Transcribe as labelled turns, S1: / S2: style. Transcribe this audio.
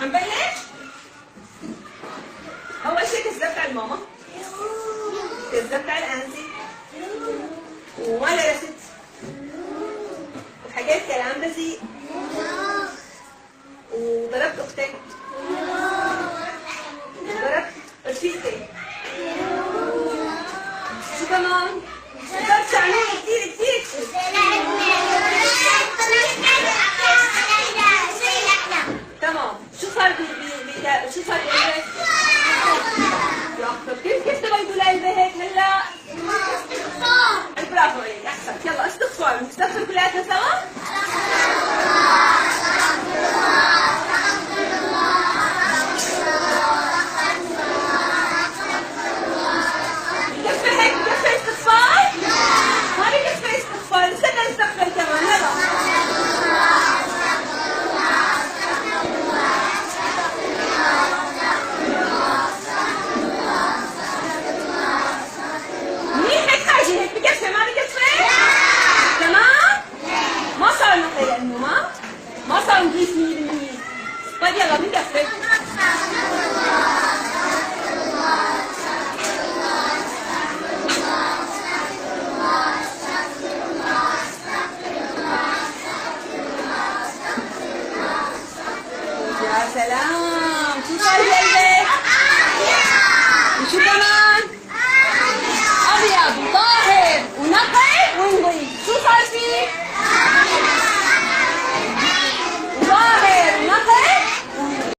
S1: هنبلش؟ أول شيء كذبت على الماما، كذبت على الأنتي، وما درست، وحكيت كلام بذيء، وضربت أختك، وضربت رفيقتك. شو كمان؟ ضربت شعنون كثير كثير. تمام. شو صار شو صار بالبيت؟ طب كيف تبغوا لعبة هيك هلا؟ برافو عليك، احسنت. يلا استغفر كلياتنا سوا.